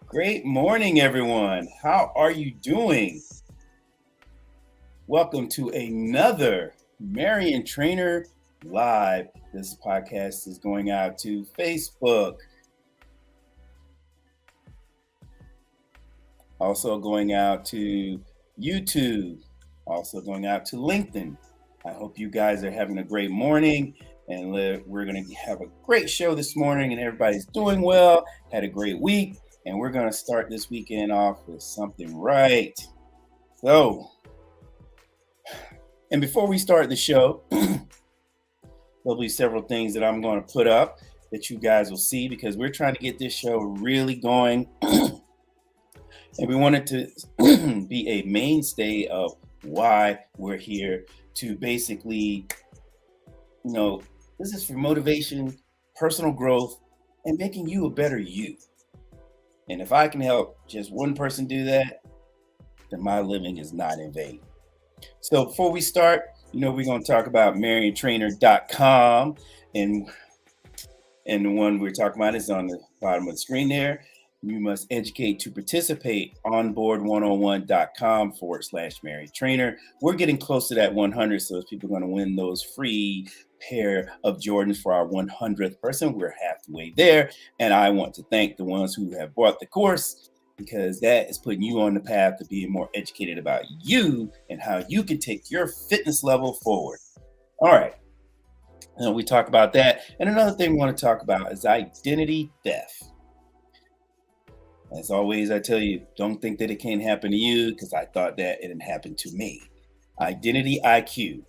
Great morning, everyone. How are you doing? Welcome to another Marion Trainer Live. This podcast is going out to Facebook, also going out to YouTube, also going out to LinkedIn. I hope you guys are having a great morning, and we're going to have a great show this morning, and everybody's doing well, had a great week, and we're going to start this weekend off with something right. So, and before we start the show, there'll be several things that I'm going to put up that you guys will see because we're trying to get this show really going. And we want it to be a mainstay of why we're here to basically, this is for motivation, personal growth, and making you a better you. And if I can help just one person do that, then my living is not in vain. So before we start, we're going to talk about mariontrainer.com, and the one we're talking about is on the bottom of the screen there. You must educate to participate. onboard101.com/mariontrainer. We're getting close to that 100, so people are going to win those free pair of Jordans for our 100th person. We're halfway there, and I want to thank the ones who have bought the course, because that is putting you on the path to being more educated about you and how you can take your fitness level forward. All right. And we talk about that. And another thing we want to talk about is identity theft. As always, I tell you, don't think that it can't happen to you, because I thought that it didn't happen to me. Identity IQ.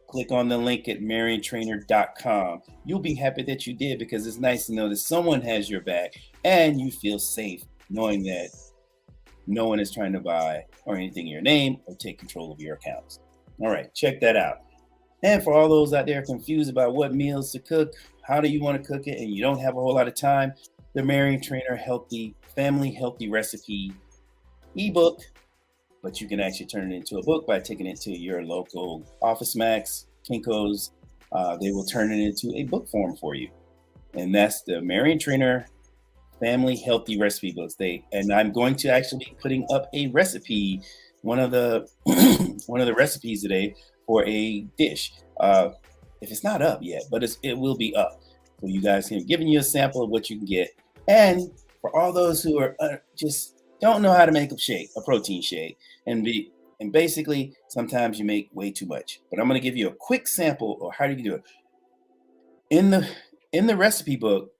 Click on the link at mariontrainer.com. You'll be happy that you did, because it's nice to know that someone has your back and you feel safe knowing that no one is trying to buy or anything in your name or take control of your accounts. All right, check that out. And for all those out there confused about what meals to cook, how do you want to cook it, and you don't have a whole lot of time, the Marion Trainer Family Healthy Recipe ebook, but you can actually turn it into a book by taking it to your local Office Max, Kinko's. They will turn it into a book form for you. And that's the Marion Trainer Family Healthy Recipe books. And I'm going to actually be putting up a recipe, one of the recipes today for a dish. If it's not up yet, but it will be up. So you guys can giving you a sample of what you can get. And for all those who are just don't know how to make a protein shake, and basically sometimes you make way too much. But I'm going to give you a quick sample of how you can do it. In the recipe book,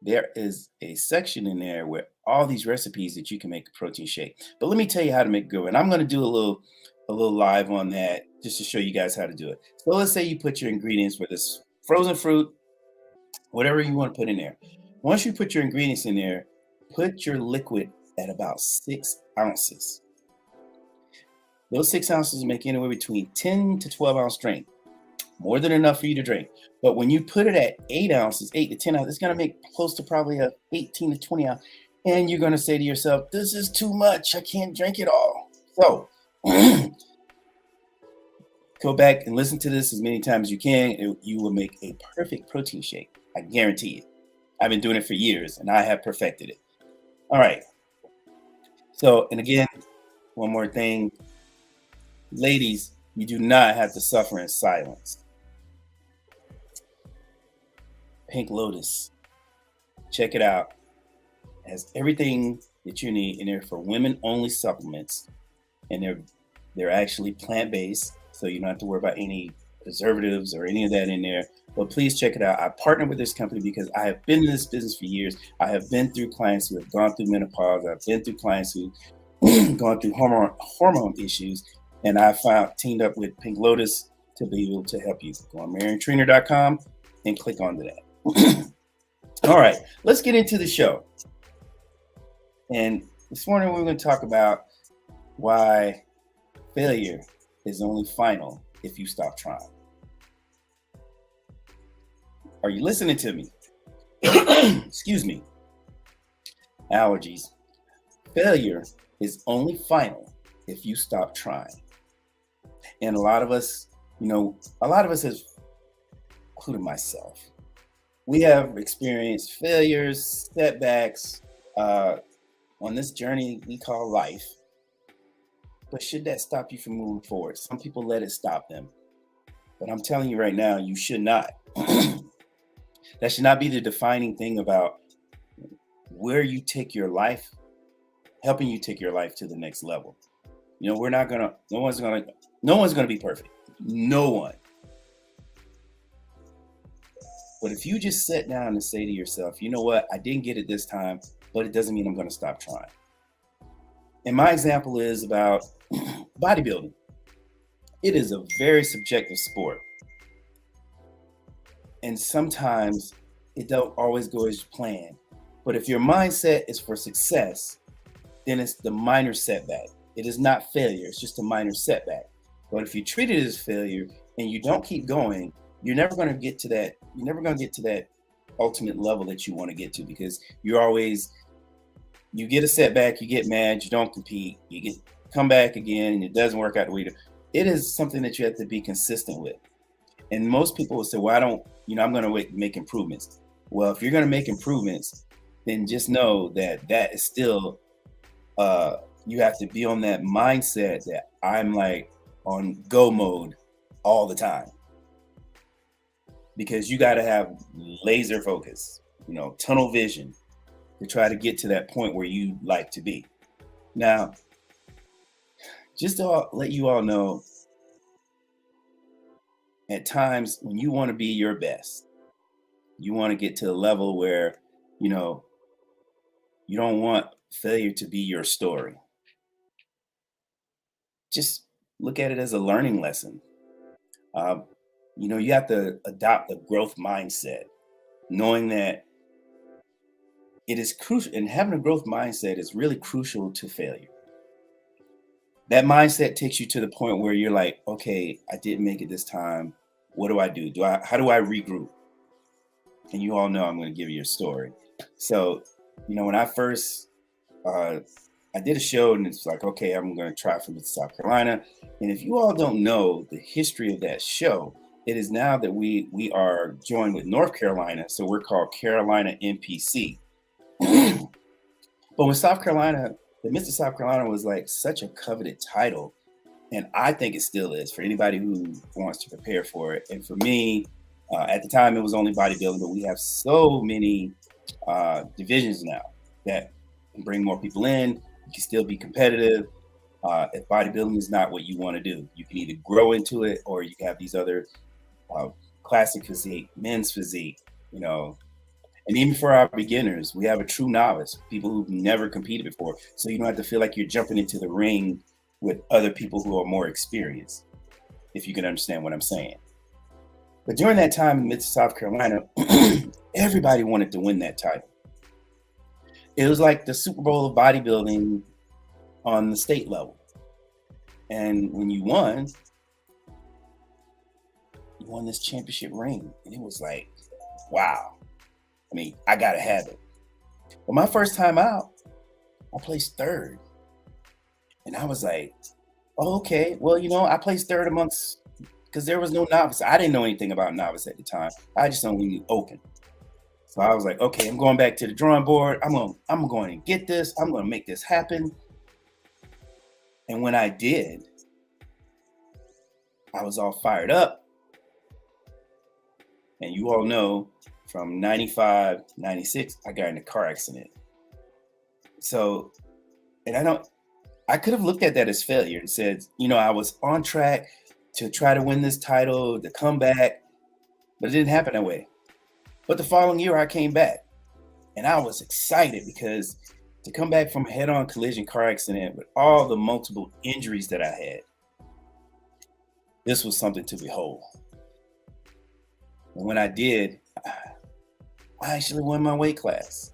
there is a section in there where all these recipes that you can make a protein shake. But let me tell you how to make it good. And I'm going to do a little live on that just to show you guys how to do it. So let's say you put your ingredients for this frozen fruit, whatever you want to put in there. Once you put your ingredients in there, put your liquid at about 6 ounces. Those 6 ounces make anywhere between 10 to 12 ounce drink. More than enough for you to drink. But when you put it at 8 ounces, 8 to 10 ounces, it's going to make close to probably a 18 to 20 ounce. And you're going to say to yourself, this is too much. I can't drink it all. So go back and listen to this as many times as you can. You will make a perfect protein shake. I guarantee it. I've been doing it for years, and I have perfected it. All right. So, and again, one more thing. Ladies, you do not have to suffer in silence. Pink Lotus. Check it out. It has everything that you need in there for women-only supplements. And they're actually plant-based, so you don't have to worry about any preservatives or any of that in there. But please check it out. I partnered with this company because I have been in this business for years. I have been through clients who have gone through menopause. I've been through clients who gone through hormone issues. And I teamed up with Pink Lotus to be able to help you. Go on mariontrainer.com and click onto that. All right, let's get into the show. And this morning we're going to talk about why failure is only final if you stop trying. Are you listening to me? Excuse me. Allergies. Failure is only final if you stop trying. And a lot of us has, including myself, we have experienced failures, setbacks, on this journey we call life. But should that stop you from moving forward? Some people let it stop them. But I'm telling you right now, you should not. That should not be the defining thing about where you take your life, helping you take your life to the next level. We're not gonna, no one's gonna be perfect. No one. But if you just sit down and say to yourself, you know what, I didn't get it this time, but it doesn't mean I'm gonna stop trying. And my example is about bodybuilding. It is a very subjective sport. And sometimes it don't always go as planned. But if your mindset is for success, then it's the minor setback. It is not failure, it's just a minor setback. But if you treat it as failure and you don't keep going, you're never going to get to that ultimate level that you want to get to, because you get a setback, you get mad, you don't compete, come back again and it doesn't work out the way you do. It is something that you have to be consistent with. And most people will say, well, I'm going to make improvements. Well, if you're going to make improvements, then just know that is still, you have to be on that mindset that I'm like on go mode all the time. Because you got to have laser focus, tunnel vision to try to get to that point where you like to be. Now, just to let you all know, at times when you want to be your best, you want to get to a level where, you don't want failure to be your story. Just look at it as a learning lesson. You have to adopt a growth mindset, knowing that it is crucial, and having a growth mindset is really crucial to failure. That mindset takes you to the point where you're like, okay, I didn't make it this time. What do I do? How do I regroup? And you all know I'm going to give you a story. So, when I first, I did a show and it's like, okay, I'm going to try from South Carolina. And if you all don't know the history of that show, it is now that we are joined with North Carolina. So we're called Carolina NPC. But with South Carolina, the Mr. South Carolina was like such a coveted title. And I think it still is for anybody who wants to prepare for it. And for me, at the time, it was only bodybuilding, but we have so many divisions now that can bring more people in. You can still be competitive. If bodybuilding is not what you want to do, you can either grow into it or you can have these other classic physique, men's physique, And even for our beginners, we have a true novice, people who've never competed before. So you don't have to feel like you're jumping into the ring with other people who are more experienced, if you can understand what I'm saying. But during that time in South Carolina, everybody wanted to win that title. It was like the Super Bowl of bodybuilding on the state level. And when you won this championship ring. And it was like, wow. I mean, I got to have it. But my first time out, I placed third. And I was like, oh, okay, well, I placed third amongst, because there was no novice. I didn't know anything about novice at the time. I just only knew open. So I was like, okay, I'm going back to the drawing board. I'm going to get this. I'm going to make this happen. And when I did, I was all fired up. And you all know from 95, 96, I got in a car accident. So, and I could have looked at that as failure and said, I was on track to try to win this title, to come back, but it didn't happen that way. But the following year I came back and I was excited because to come back from a head-on collision car accident with all the multiple injuries that I had, this was something to behold. And when I did, I actually won my weight class.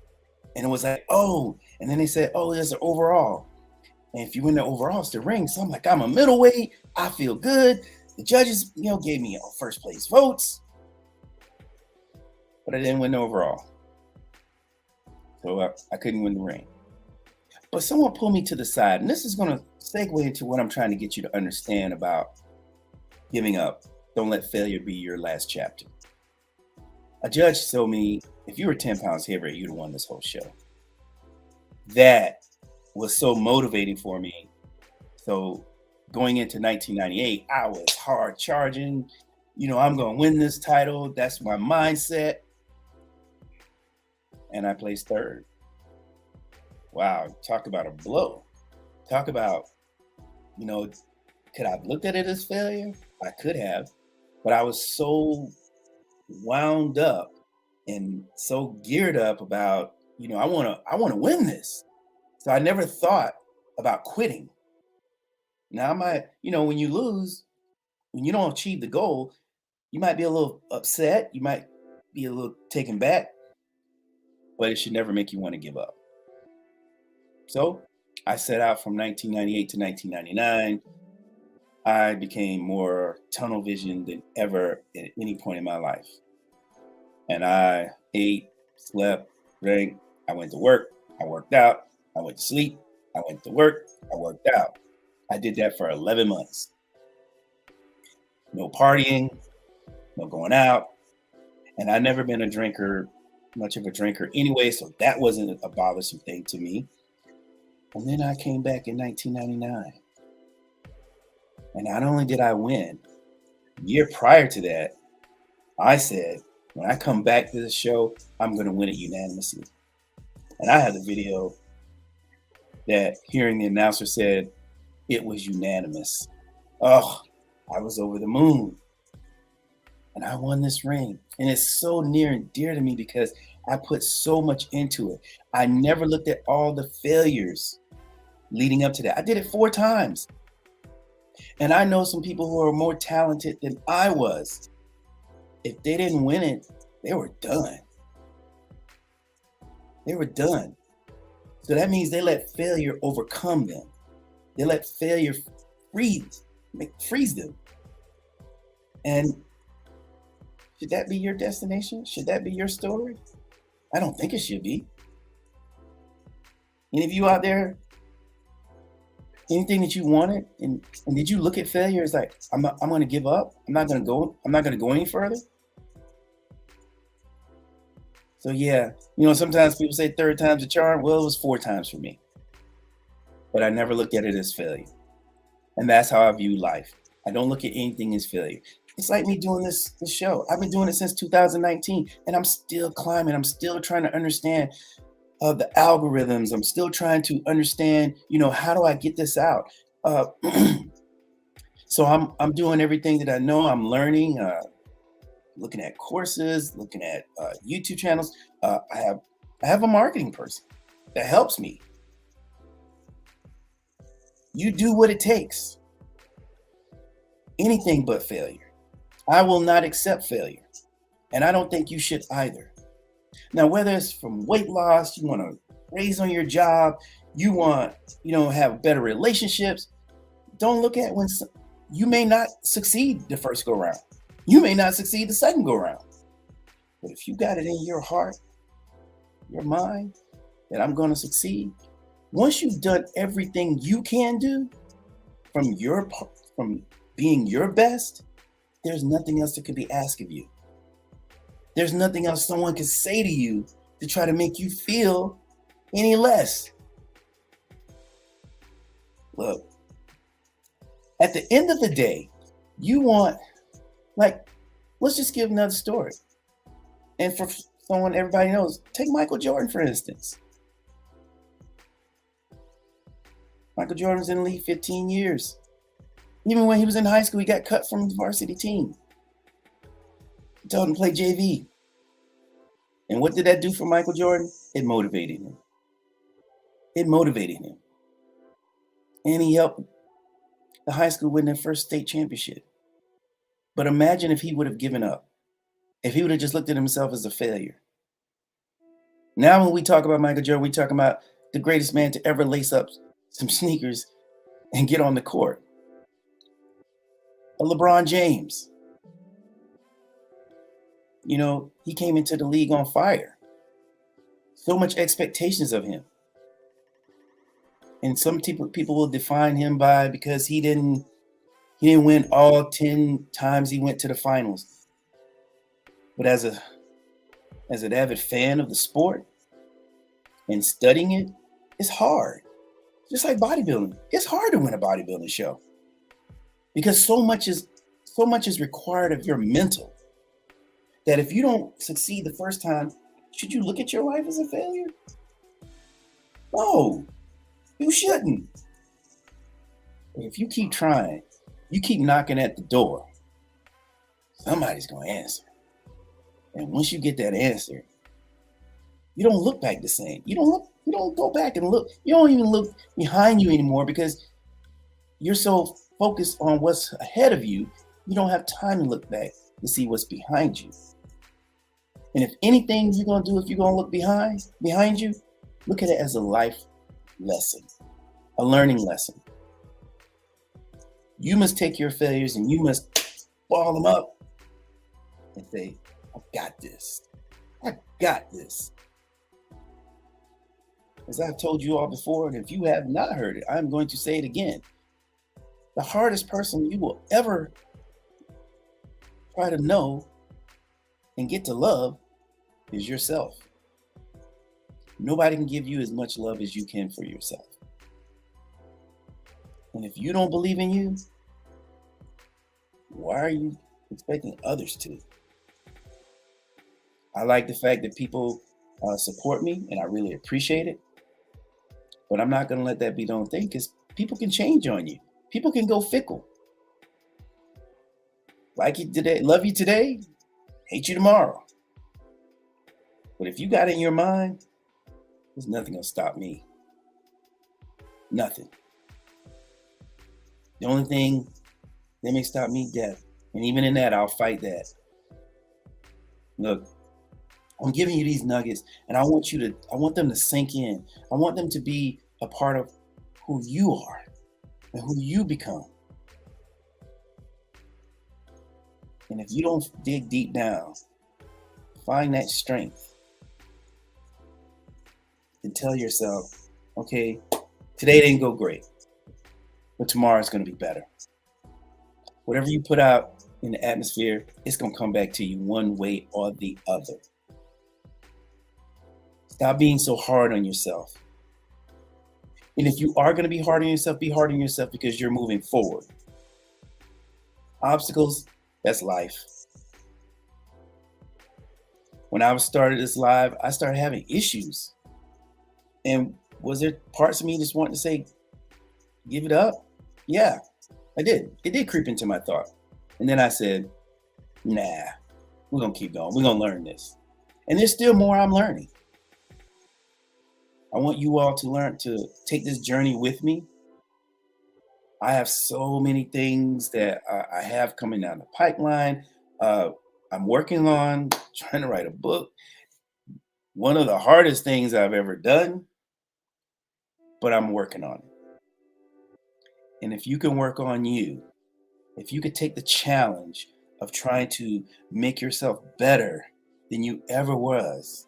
And it was like, oh, and then they said, oh, there's an overall. And if you win the overall, it's the ring. So I'm like, I'm a middleweight. I feel good. The judges, gave me first place votes. But I didn't win the overall. So I couldn't win the ring. But someone pulled me to the side. And this is going to segue into what I'm trying to get you to understand about giving up. Don't let failure be your last chapter. A judge told me, if you were 10 pounds heavier, you'd have won this whole show. That was so motivating for me. So going into 1998, I was hard charging. I'm going to win this title. That's my mindset. And I placed third. Wow. Talk about a blow. Talk about, could I have looked at it as failure? I could have, but I was so wound up and so geared up about, I want to win this. So I never thought about quitting. Now I might, when you lose, when you don't achieve the goal, you might be a little upset, you might be a little taken back, but it should never make you want to give up. So I set out from 1998 to 1999. I became more tunnel vision than ever at any point in my life. And I ate, slept, drank, I went to work, I worked out, I went to sleep, I went to work, I worked out. I did that for 11 months. No partying, no going out. And I've never been much of a drinker anyway, so that wasn't a bothersome thing to me. And then I came back in 1999. And not only did I win, a year prior to that, I said, when I come back to the show, I'm going to win it unanimously. And I had a video that hearing the announcer said it was unanimous. Oh, I was over the moon. And I won this ring. And it's so near and dear to me because I put so much into it. I never looked at all the failures leading up to that. I did it 4 times. And I know some people who are more talented than I was. If they didn't win it, they were done. They were done. So that means they let failure overcome them. They let failure freeze them. And should that be your destination? Should that be your story? I don't think it should be. Any of you out there, anything that you wanted, and did you look at failure as like, I'm going to give up. I'm not going to go any further. So yeah, sometimes people say 3rd time's a charm. Well, it was 4 times for me, but I never looked at it as failure. And that's how I view life. I don't look at anything as failure. It's like me doing this show. I've been doing it since 2019, and I'm still climbing. I'm still trying to understand the algorithms. I'm still trying to understand, how do I get this out? So I'm doing everything that I know. I'm learning, looking at courses, looking at YouTube channels. I have a marketing person that helps me. You do what it takes. Anything but failure. I will not accept failure. And I don't think you should either. Now, whether it's from weight loss, you want to raise on your job, you want, have better relationships, don't look at when you may not succeed the first go round. You may not succeed the second go round. But if you got it in your heart, your mind, that I'm going to succeed, once you've done everything you can do from being your best, there's nothing else that could be asked of you. There's nothing else someone can say to you to try to make you feel any less. Look, at the end of the day, you want, let's just give another story. And for someone everybody knows, take Michael Jordan, for instance. Michael Jordan was in the league 15 years. Even when he was in high school, he got cut from the varsity team. He told him to play JV. And what did that do for Michael Jordan? It motivated him. It motivated him. And he helped the high school win their first state championship. But imagine if he would have given up. If he would have just looked at himself as a failure. Now when we talk about Michael Jordan, we talk about the greatest man to ever lace up some sneakers and get on the court. A LeBron James. He came into the league on fire. So much expectations of him. And some people will define him because he didn't win all 10 times he went to the finals. But as an avid fan of the sport and studying it, it's hard. Just like bodybuilding, it's hard to win a bodybuilding show because so much is required of your mental that if you don't succeed the first time, should you look at your life as a failure? No, you shouldn't. If you keep trying, you keep knocking at the door, somebody's going to answer. And once you get that answer, you don't look back the same. You don't go back and look. You don't even look behind you anymore because you're so focused on what's ahead of you, you don't have time to look back to see what's behind you. And if anything you're going to do, if you're going to look behind you, look at it as a life lesson, a learning lesson. You must take your failures and you must ball them up and say, I got this. I got this. As I've told you all before, and if you have not heard it, I'm going to say it again. The hardest person you will ever try to know and get to love is yourself. Nobody can give you as much love as you can for yourself. And if you don't believe in you, why are you expecting others to? I like the fact that people support me, and I really appreciate it. But I'm not going to let that be the only thing because people can change on you. People can go fickle. Like you today, love you today, hate you tomorrow. But if you got it in your mind, there's nothing going to stop me. Nothing. The only thing that may stop me, death. And even in that, I'll fight that. Look, I'm giving you these nuggets, and I want them to sink in. I want them to be a part of who you are and who you become. And if you don't dig deep down, find that strength and tell yourself, okay, today didn't go great, but tomorrow's going to be better. Whatever you put out in the atmosphere, it's going to come back to you one way or the other. Stop being so hard on yourself. And if you are going to be hard on yourself, be hard on yourself because you're moving forward. Obstacles, that's life. When I started this live, I started having issues. And was there parts of me just wanting to say, give it up? Yeah, I did. It did creep into my thought. And then I said, nah, we're going to keep going. We're going to learn this. And there's still more I'm learning. I want you all to learn to take this journey with me. I have so many things that I have coming down the pipeline. I'm working on trying to write a book. One of the hardest things I've ever done, but I'm working on it. And if you can work on you, if you could take the challenge of trying to make yourself better than you ever was,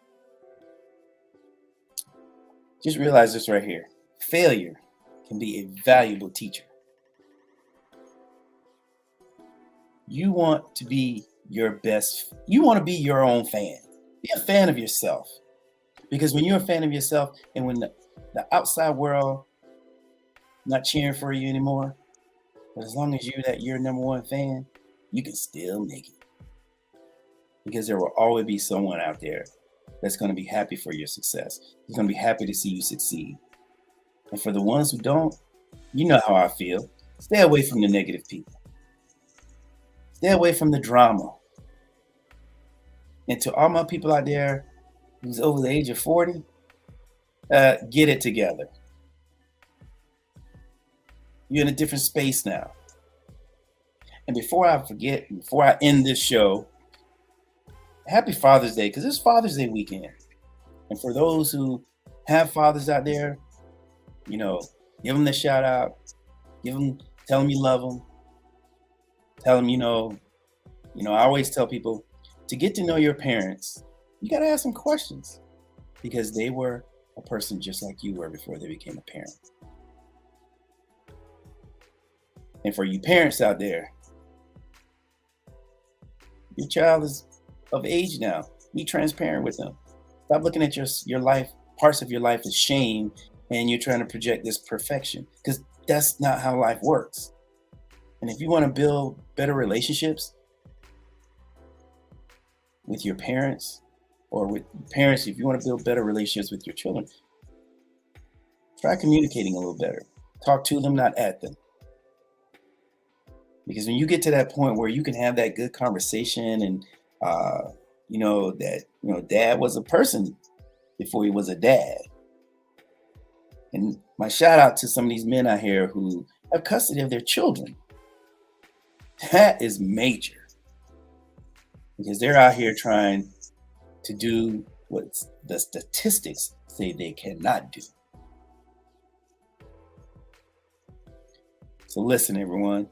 just realize this right here. Failure can be a valuable teacher. You want to be your best. You want to be your own fan. Be a fan of yourself. Because when you're a fan of yourself and when the outside world not cheering for you anymore, but as long as you're your number one fan, you can still make it. Because there will always be someone out there that's going to be happy for your success. He's going to be happy to see you succeed. And for the ones who don't, you know how I feel. Stay away from the negative people. Stay away from the drama. And to all my people out there who's over the age of 40, get it together. You're in a different space now. And before I forget, before I end this show, happy Father's Day, because it's Father's Day weekend. And for those who have fathers out there, give them the shout out, tell them you love them, tell them, I always tell people to get to know your parents, you got to ask them questions because they were a person just like you were before they became a parent. And for you parents out there, your child is of age now. Be transparent with them. Stop looking at your life, parts of your life as shame and you're trying to project this perfection, because that's not how life works. And if you want to build better relationships with your parents, or with parents, if you want to build better relationships with your children, try communicating a little better. Talk to them, not at them. Because when you get to that point where you can have that good conversation, and dad was a person before he was a dad. And my shout out to some of these men out here who have custody of their children. That is major, because they're out here trying to do what the statistics say they cannot do. So listen, everyone,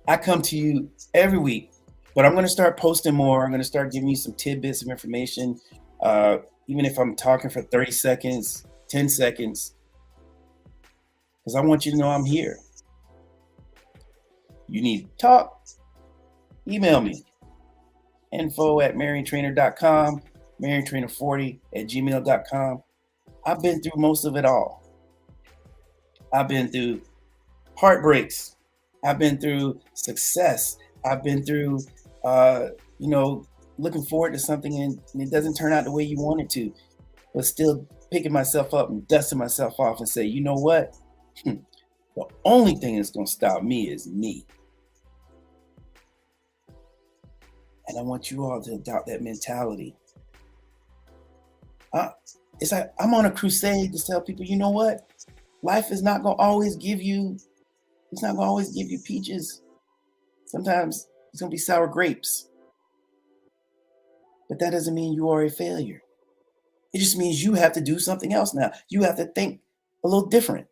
I come to you every week, but I'm going to start posting more. I'm going to start giving you some tidbits of information, even if I'm talking for 30 seconds, 10 seconds, because I want you to know I'm here. You need to talk, email me, info@mariontrainer.com, mariontrainer40@gmail.com. I've been through most of it all. I've been through heartbreaks. I've been through success. I've been through, looking forward to something and it doesn't turn out the way you want it to, but still picking myself up and dusting myself off and say, you know what? The only thing that's going to stop me is me. And I want you all to adopt that mentality. It's like I'm on a crusade to tell people, you know what? Life is not going to always give you, it's not going to always give you peaches. Sometimes it's going to be sour grapes. But that doesn't mean you are a failure. It just means you have to do something else now. You have to think a little different.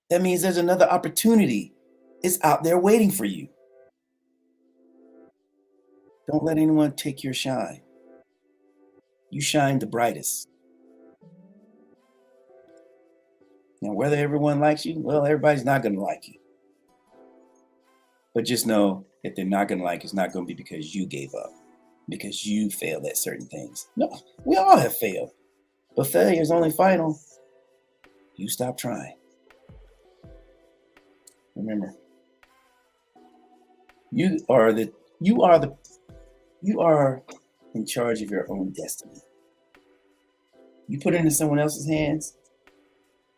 That means there's another opportunity. It's out there waiting for you. Don't let anyone take your shine. You shine the brightest. Now, whether everyone likes you, well, everybody's not going to like you. But just know if they're not going to like you, it's not going to be because you gave up, because you failed at certain things. No, we all have failed. But failure is only final. You stop trying. Remember, you are in charge of your own destiny. You put it into someone else's hands,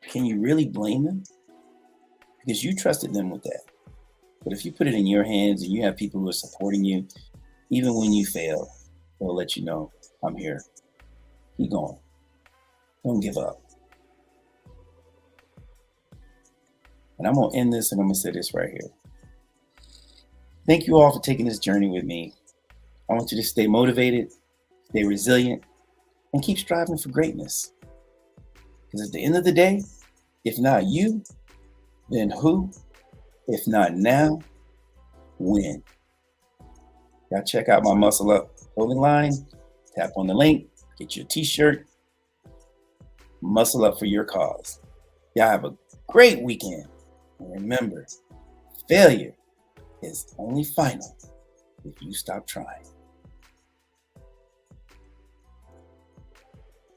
can you really blame them? Because you trusted them with that. But if you put it in your hands and you have people who are supporting you, even when you fail, they'll let you know, I'm here. Keep going. Don't give up. And I'm going to end this and I'm going to say this right here. Thank you all for taking this journey with me. I want you to stay motivated, stay resilient, and keep striving for greatness. Because at the end of the day, if not you, then who? If not now, when? Y'all check out my Muscle Up clothing line. Tap on the link, get your t-shirt. Muscle up for your cause. Y'all have a great weekend. And remember, failure is only final if you stop trying.